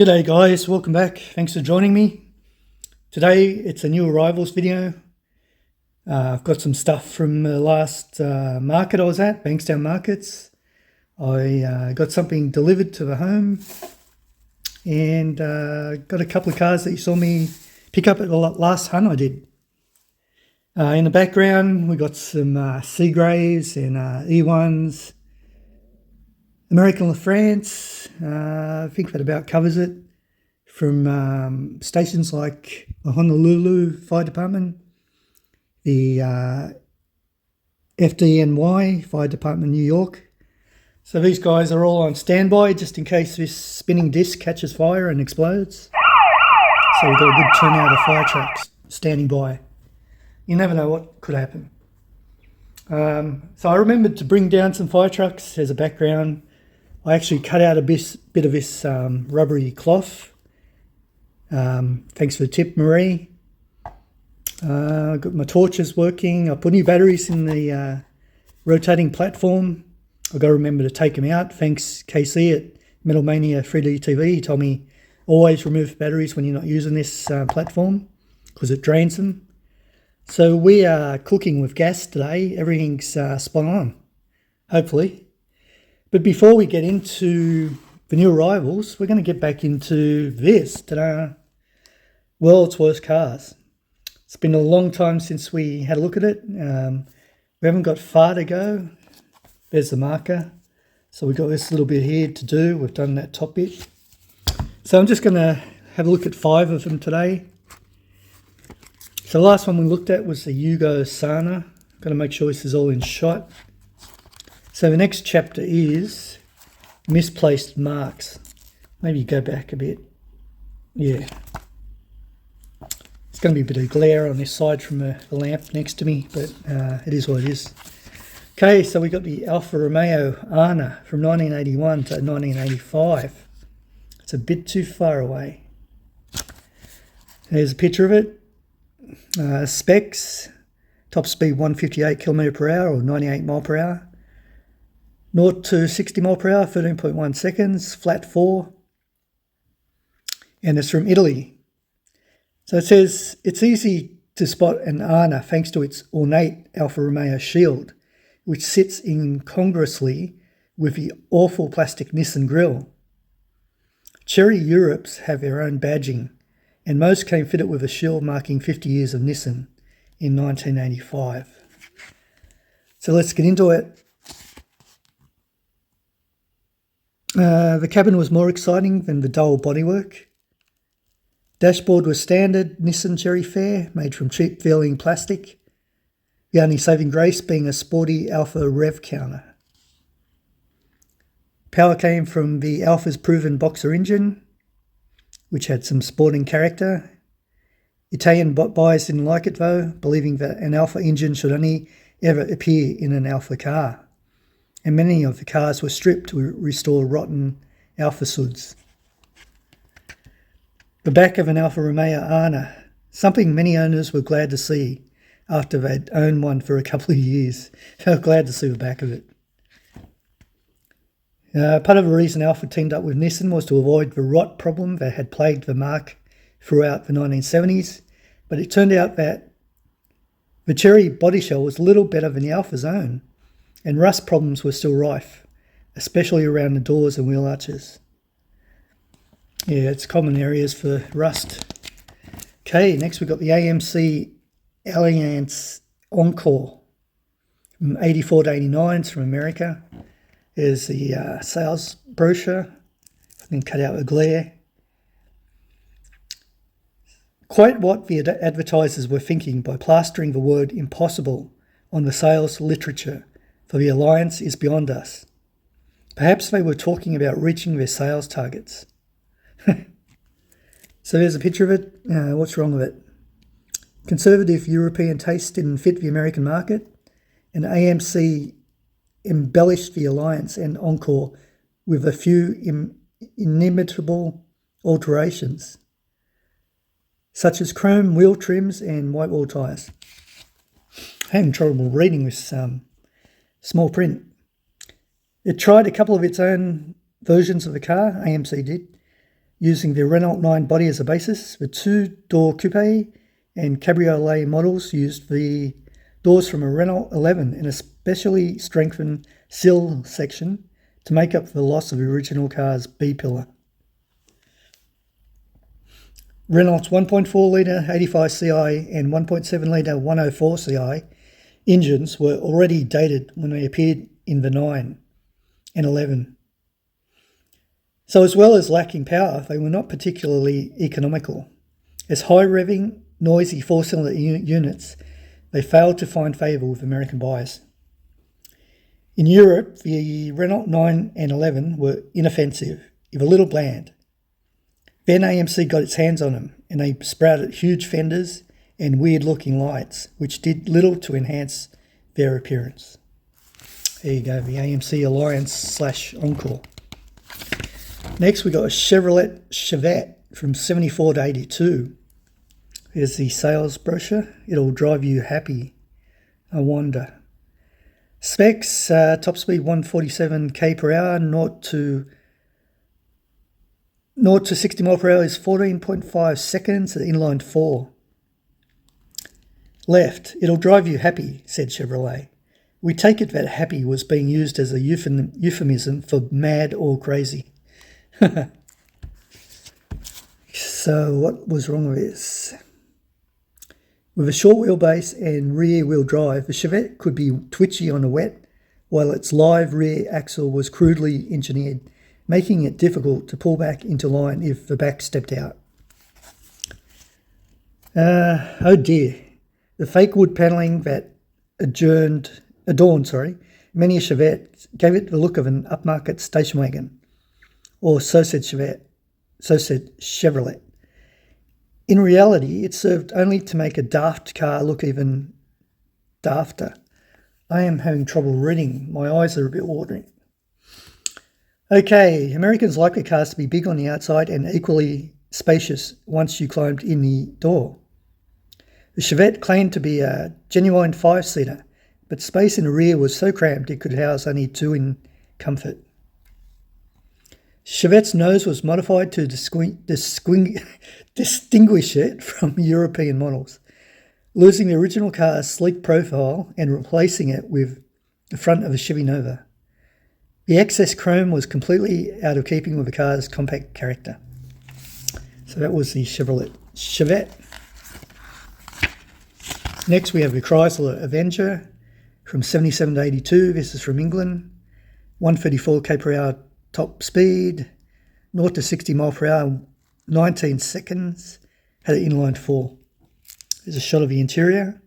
G'day guys, welcome back. Thanks for joining me. Today it's a new arrivals video. I've got some stuff from the last market I was at, Bankstown Markets. I got something delivered to the home and got a couple of cars that you saw me pick up at the last hunt I did. In the background we got some Seagraves and E1s. American La France, I think that about covers it, from stations like the Honolulu Fire Department, the FDNY Fire Department New York. So these guys are all on standby just in case this spinning disc catches fire and explodes. So we've got a good turnout of fire trucks standing by. You never know what could happen. So I remembered to bring down some fire trucks as a background. I actually cut out a bit of this rubbery cloth. Thanks for the tip, Marie. Got my torches working. I put new batteries in the rotating platform. I've got to remember to take them out. Thanks, KC at Metal Mania 3D TV. He told me always remove batteries when you're not using this platform because it drains them. So we are cooking with gas today. Everything's spot on, hopefully. But before we get into the new arrivals, we're going to get back into this. Ta-da! World's worst cars. It's been a long time since we had a look at it. We haven't got far to go. There's the marker. So we've got this little bit here to do. We've done that top bit. So I'm just going to have a look at 5 of them today. So the last one we looked at was the Yugo Sana. Got to make sure this is all in shot. So the next chapter is misplaced marks. Maybe go back a bit. Yeah. It's going to be a bit of glare on this side from the lamp next to me, but it is what it is. Okay, so we got the Alfa Romeo Ana from 1981 to 1985. It's a bit too far away. There's a picture of it. Specs, top speed 158 km per hour or 98 mile per hour. 0 to 60 mile per hour, 13.1 seconds, flat 4. And it's from Italy. So it says, it's easy to spot an Ana thanks to its ornate Alfa Romeo shield, which sits incongruously with the awful plastic Nissan grille. Cherry Europes have their own badging, and most came fitted with a shield marking 50 years of Nissan in 1985. So let's get into it. The cabin was more exciting than the dull bodywork. Dashboard was standard Nissan Cherry fare, made from cheap feeling plastic. The only saving grace being a sporty Alfa rev counter. Power came from the Alfa's proven boxer engine, which had some sporting character. Italian buyers didn't like it though, believing that an Alfa engine should only ever appear in an Alfa car. And many of the cars were stripped to restore rotten Alfa suds. The back of an Alfa Romeo Ana, something many owners were glad to see after they'd owned one for a couple of years. They were glad to see the back of it. Part of the reason Alfa teamed up with Nissan was to avoid the rot problem that had plagued the marque throughout the 1970s, but it turned out that the Cherry body shell was little better than the Alfa's own. And rust problems were still rife, especially around the doors and wheel arches. Yeah, it's common areas for rust. Okay, next we've got the AMC Alliance Encore from 84 to 89. It's from America. There's the sales brochure. I can cut out the glare. Quite what the advertisers were thinking by plastering the word impossible on the sales literature for the Alliance is beyond us. Perhaps they were talking about reaching their sales targets. So there's a picture of it. What's wrong with it? Conservative European taste didn't fit the American market, and AMC embellished the Alliance and Encore with a few inimitable alterations, such as chrome wheel trims and white wall tyres. I'm having trouble reading this small print. It tried a couple of its own versions of the car, AMC did, using the Renault 9 body as a basis. The two-door coupe and cabriolet models used the doors from a Renault 11 in a specially strengthened sill section to make up for the loss of the original car's B-pillar. Renault's 1.4-litre 85 CI and 1.7-litre 104 CI engines were already dated when they appeared in the 9 and 11. So as well as lacking power, they were not particularly economical. As high-revving, noisy four-cylinder units, they failed to find favour with American buyers. In Europe, the Renault 9 and 11 were inoffensive, if a little bland. Then AMC got its hands on them, and they sprouted huge fenders and weird-looking lights, which did little to enhance their appearance. There you go, the AMC Alliance / Encore. Next, we got a Chevrolet Chevette from 74 to 82. Here's the sales brochure. It'll drive you happy. I wonder. Specs, top speed 147 km per hour, 0 to 60 mile per hour is 14.5 seconds at inline 4. Left, it'll drive you happy, said Chevrolet. We take it that happy was being used as a euphemism for mad or crazy. So what was wrong with this? With a short wheelbase and rear wheel drive, the Chevette could be twitchy on a wet, while its live rear axle was crudely engineered, making it difficult to pull back into line if the back stepped out. Oh dear. The fake wood panelling that adorned many a Chevette gave it the look of an upmarket station wagon. Or so said Chevrolet. In reality, it served only to make a daft car look even dafter. I am having trouble reading. My eyes are a bit watering. Okay, Americans like their cars to be big on the outside and equally spacious once you climbed in the door. The Chevette claimed to be a genuine 5-seater, but space in the rear was so cramped it could house only 2 in comfort. Chevette's nose was modified to distinguish it from European models, losing the original car's sleek profile and replacing it with the front of a Chevy Nova. The excess chrome was completely out of keeping with the car's compact character. So that was the Chevette. Next we have the Chrysler Avenger from 77 to 82. This is from England. 134 km per hour top speed, 0 to 60 mile per hour, 19 seconds, had an inline 4. There's a shot of the interior.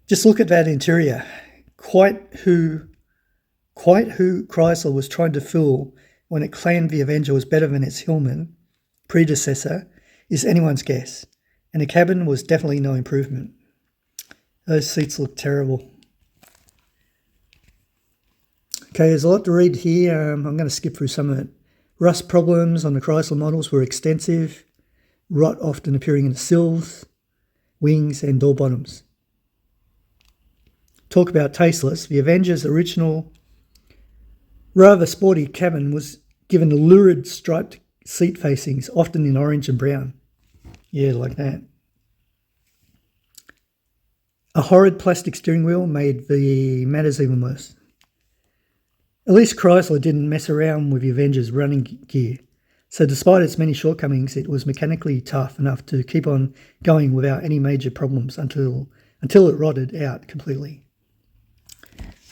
Just look at that interior. Quite who Chrysler was trying to fool when it claimed the Avenger was better than its Hillman predecessor is anyone's guess, and the cabin was definitely no improvement. Those seats look terrible. Okay, there's a lot to read here. I'm going to skip through some of it. Rust problems on the Chrysler models were extensive, rot often appearing in the sills, wings and door bottoms. Talk about tasteless. The Avenger's original, rather sporty cabin was given lurid striped seat facings, often in orange and brown. Yeah, like that. A horrid plastic steering wheel made the matters even worse. At least Chrysler didn't mess around with the Avenger's running gear, so despite its many shortcomings, it was mechanically tough enough to keep on going without any major problems until it rotted out completely.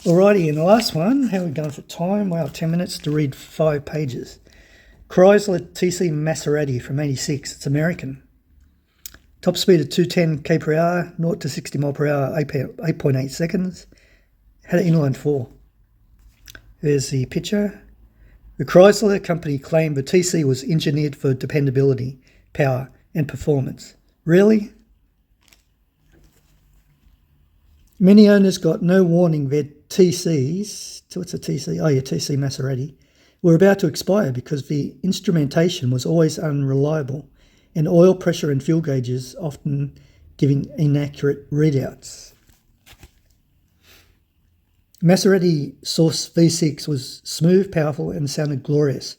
Alrighty, and the last one, how are we going for time? Wow, 10 minutes to read 5 pages. Chrysler TC Maserati from 86, it's American. Top speed of 210 km per hour, 0 to 60 mile per hour, 8.8 seconds, had an inline 4. There's the picture. The Chrysler company claimed the TC was engineered for dependability, power and performance. Really? Many owners got no warning their TCs, what's a TC? Oh yeah, TC Maserati, were about to expire because the instrumentation was always unreliable and oil pressure and fuel gauges often giving inaccurate readouts. Maserati Source V6 was smooth, powerful and sounded glorious.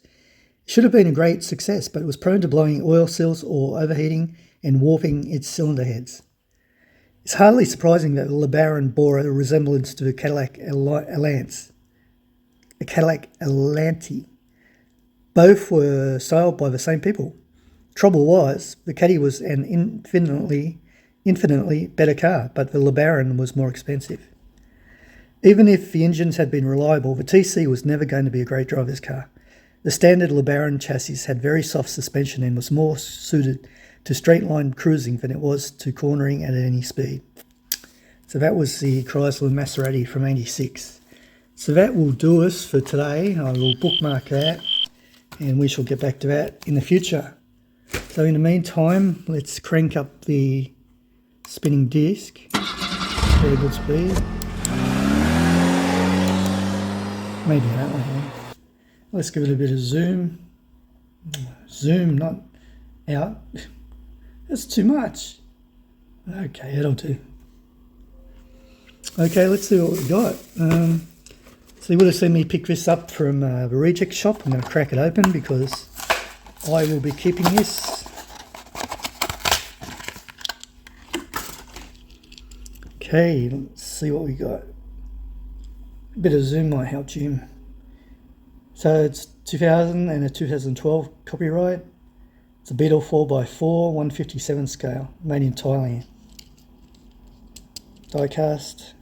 Should have been a great success, but it was prone to blowing oil sills or overheating and warping its cylinder heads. It's hardly surprising that the LeBaron bore a resemblance to a Cadillac Alliance. A Cadillac Allanti. Both were styled by the same people. Trouble was, the Caddy was an infinitely better car, but the LeBaron was more expensive. Even if the engines had been reliable, the TC was never going to be a great driver's car. The standard LeBaron chassis had very soft suspension and was more suited to straight-line cruising than it was to cornering at any speed. So that was the Chrysler Maserati from '86. So that will do us for today. I will bookmark that, and we shall get back to that in the future. So in the meantime, let's crank up the spinning disc. Very good speed. Maybe that one. Let's give it a bit of zoom. Zoom, not out. That's too much. Okay, that'll do. Okay, let's see what we got. So you would have seen me pick this up from the reject shop. I'm going to crack it open because I will be keeping this. Okay, let's see what we got. A bit of zoom might help, Jim. So it's 2000 and a 2012 copyright. It's a Beetle 4x4, 157 scale, made in Thailand. Die-cast.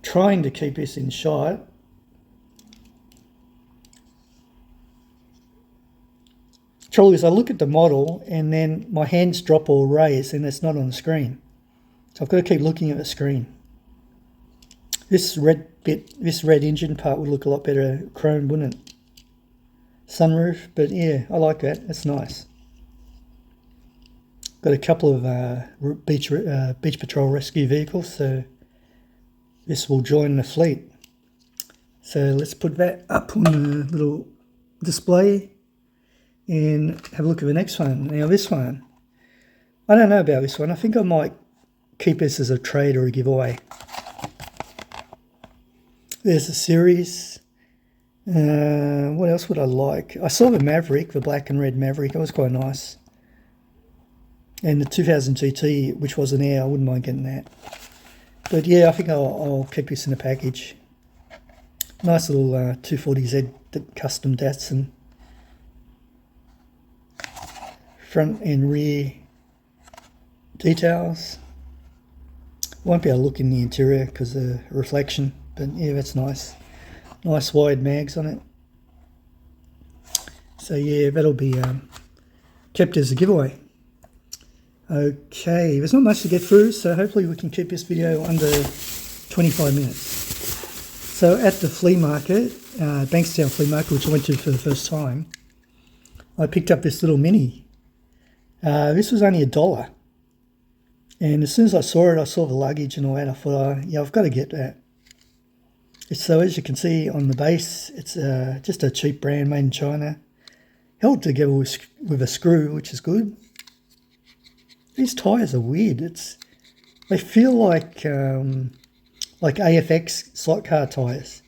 Trying to keep this in shot. Trouble is I look at the model and then my hands drop or raise and it's not on the screen. So I've got to keep looking at the screen. This red engine part would look a lot better chrome, wouldn't it? Sunroof, but yeah, I like that. That's nice. Got a couple of beach patrol rescue vehicles, so this will join the fleet. So let's put that up on the little display and have a look at the next one. Now this one, I don't know about this one. I think I might keep this as a trade or a giveaway. There's a series. What else would I like? I saw the Maverick, the black and red Maverick. That was quite nice. And the 2000 GT, which was an Air, I wouldn't mind getting that. But yeah, I think I'll keep this in a package. Nice little 240Z custom Datsun. Front and rear details. Won't be able to look in the interior because of the reflection. But yeah, that's nice. Nice wide mags on it. So yeah, that'll be kept as a giveaway. Okay, there's not much to get through, so hopefully we can keep this video under 25 minutes. So at the flea market, Bankstown Flea Market, which I went to for the first time, I picked up this little Mini. This was only $1. And as soon as I saw it, I saw the luggage and all that, I thought, yeah, I've got to get that. So as you can see on the base, it's just a cheap brand made in China. Held together with a screw, which is good. These tyres are weird. They feel like AFX slot car tyres.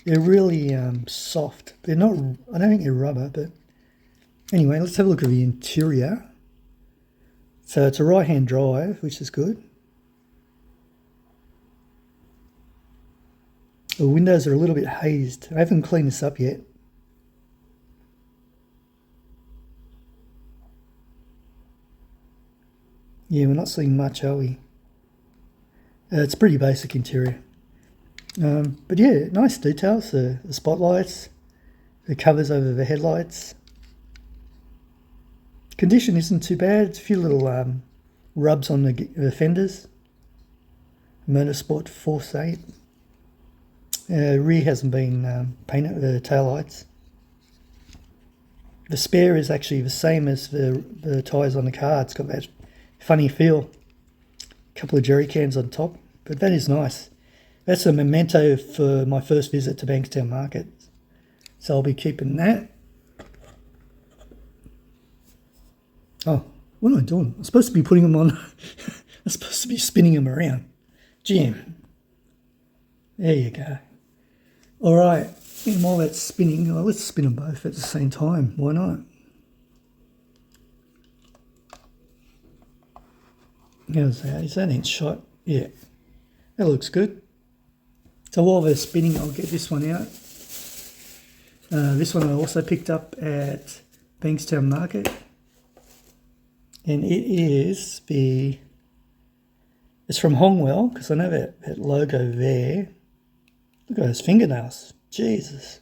They're really soft. They're not. I don't think they're rubber, but anyway, let's have a look at the interior. So it's a right-hand drive, which is good. The windows are a little bit hazed. I haven't cleaned this up yet. Yeah, we're not seeing much, are we? It's pretty basic interior. But yeah, nice details. The spotlights, the covers over the headlights. Condition isn't too bad. It's a few little rubs on the fenders. Motorsport Force 8. Rear hasn't been painted, the taillights. The spare is actually the same as the tyres on the car. It's got that funny feel. A couple of jerry cans on top, but that is nice. That's a memento for my first visit to Bankstown Market. So I'll be keeping that. Oh, what am I doing? I'm supposed to be putting them on. I'm supposed to be spinning them around. Jim. There you go. All right. And while that's spinning, well, let's spin them both at the same time. Why not? How's that? Is that in shot? Yeah, that looks good. So while they're spinning, I'll get this one out. This one I also picked up at Bankstown Market. And it is it's from Hongwell, because I know that logo there. Look at those fingernails. Jesus.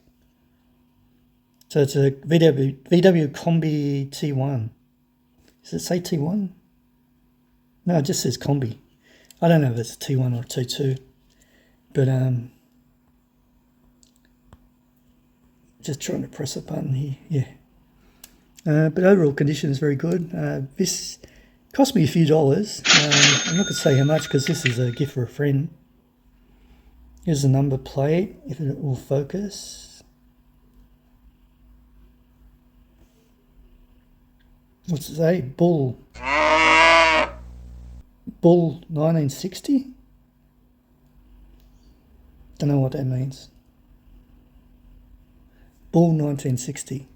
So it's a VW Combi T1. Does it say T1? No, it just says Combi. I don't know if it's a T1 or a T2. But just trying to press a button here. Yeah. But overall condition is very good. This cost me a few dollars. I'm not going to say how much because this is a gift for a friend. Here's the number plate, if it will focus. What's it say? Bull 1960? Don't know what that means. Bull 1960.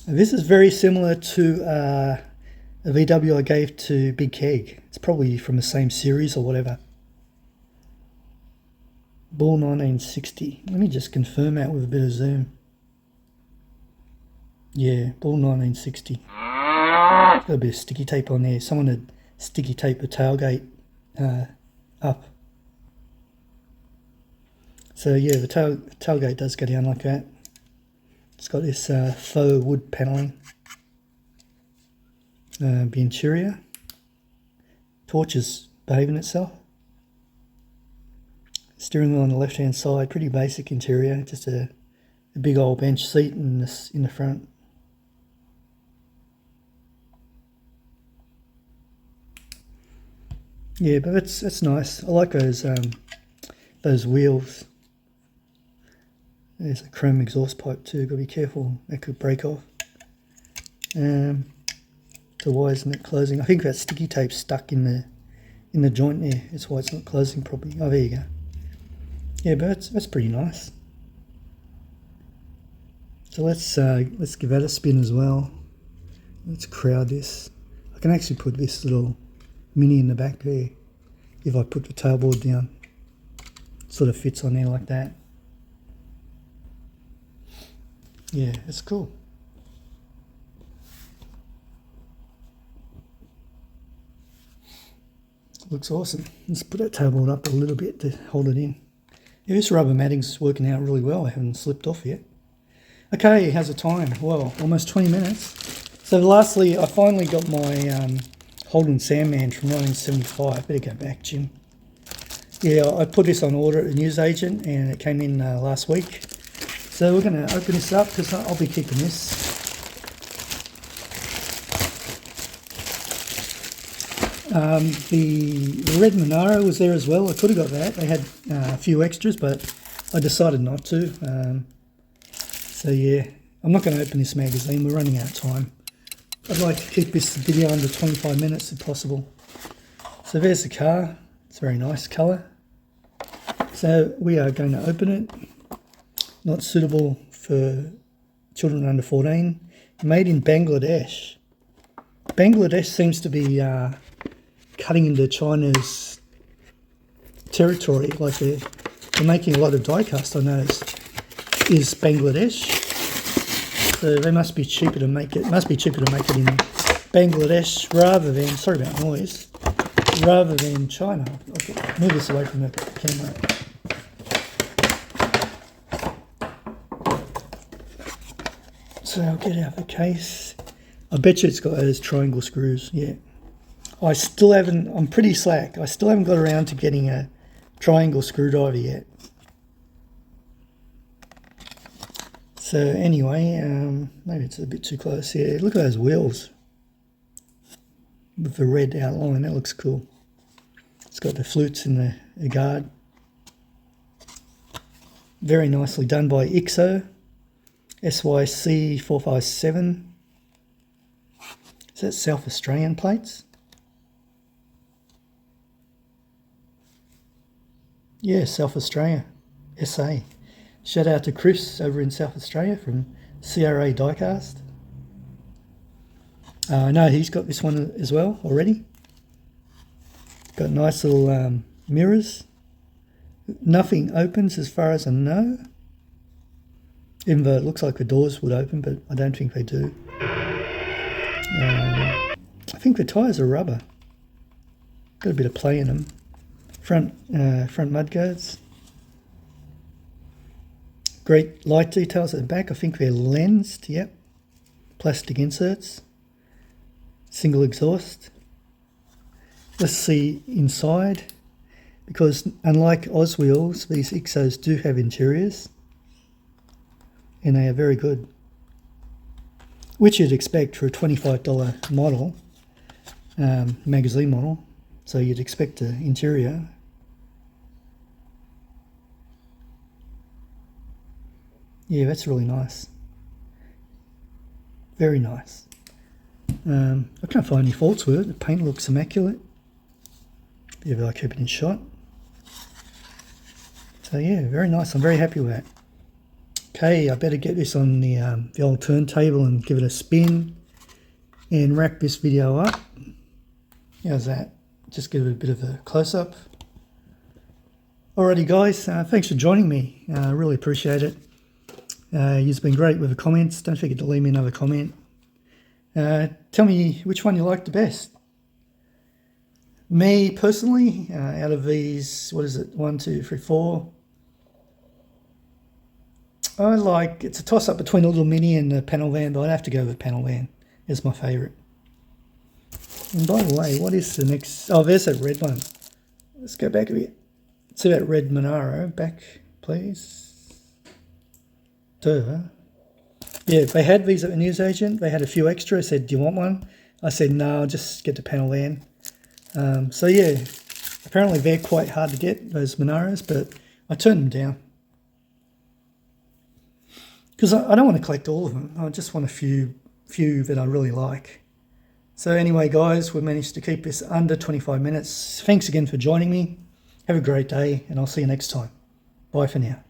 This is very similar to a VW I gave to Big Keg. It's probably from the same series or whatever. Bull 1960. Let me just confirm that with a bit of zoom. Yeah, Bull 1960. Got a bit of sticky tape on there. Someone had sticky tape the tailgate up. So yeah, the tailgate does go down like that. It's got this faux wood panelling. The interior. Torch is behaving itself. Steering wheel on the left hand side, pretty basic interior, just a big old bench seat in the front. Yeah, but that's nice. I like those wheels. There's a chrome exhaust pipe too. Got to be careful; that could break off. So why isn't it closing? I think that sticky tape's stuck in the joint there. That's why it's not closing properly. Oh, there you go. Yeah, but that's pretty nice. So let's give that a spin as well. Let's crowd this. I can actually put this little Mini in the back there if I put the tailboard down. It sort of fits on there like that. Yeah, it's cool. Looks awesome. Let's put that tailboard up a little bit to hold it in. Yeah, this rubber matting's working out really well. I haven't slipped off yet. Okay, how's the time? Well, almost 20 minutes. So lastly, I finally got my Holden Sandman from 1975. Better go back, Jim. Yeah, I put this on order at the newsagent and it came in last week. So we're going to open this up because I'll be keeping this. The red Monaro was there as well. I could have got that. They had a few extras, but I decided not to. So yeah, I'm not going to open this magazine. We're running out of time. I'd like to keep this video under 25 minutes if possible. So there's the car. It's a very nice colour. So we are going to open it. Not suitable for children under 14. Made in Bangladesh. Bangladesh seems to be cutting into China's territory. Like they're making a lot of die-cast, I noticed, is Bangladesh. So they must be cheaper to make it. It must be cheaper to make it in Bangladesh rather than, sorry about noise, rather than China. Okay, move this away from the camera. So I'll get out the case. I bet you it's got those triangle screws, yeah. I still haven't, I'm pretty slack. I still haven't got around to getting a triangle screwdriver yet. So anyway, maybe it's a bit too close here. Look at those wheels with the red outline. That looks cool. It's got the flutes in the guard. Very nicely done by IXO. SYC 457. Is that South Australian plates? Yeah, South Australia. SA. Shout out to Chris over in South Australia from CRA Diecast. I know he's got this one as well already. Got nice little mirrors. Nothing opens as far as I know. Even though it looks like the doors would open, but I don't think they do. I think the tyres are rubber. Got a bit of play in them. Front mudguards. Great light details at the back. I think they're lensed, yep. Plastic inserts. Single exhaust. Let's see inside, because unlike Oz wheels, these Ixos do have interiors, and they are very good, which you'd expect for a $25 model, magazine model. So you'd expect an interior. Yeah, that's really nice. Very nice. I can't find any faults with it. The paint looks immaculate. If I keep it in shot. So yeah, very nice. I'm very happy with that. Okay, I better get this on the old turntable and give it a spin and wrap this video up. How's that? Just give it a bit of a close-up. Alrighty guys, thanks for joining me. I really appreciate it. You've been great with the comments. Don't forget to leave me another comment. Tell me which one you like the best. Me personally, out of these, what is it, 1, 2, 3, 4, I like, it's a toss-up between a little Mini and a panel van, but I'd have to go with panel van. It's my favourite. And by the way, what is the next? Oh, there's that red one. Let's go back a bit. See that red Monaro. Back, please. Duh. Yeah, they had these at the newsagent. They had a few extra. I said, do you want one? I said, no, I'll just get the panel van. So yeah, apparently they're quite hard to get, those Monaros, but I turned them down. Because I don't want to collect all of them. I just want a few that I really like. So anyway, guys, we managed to keep this under 25 minutes. Thanks again for joining me. Have a great day, and I'll see you next time. Bye for now.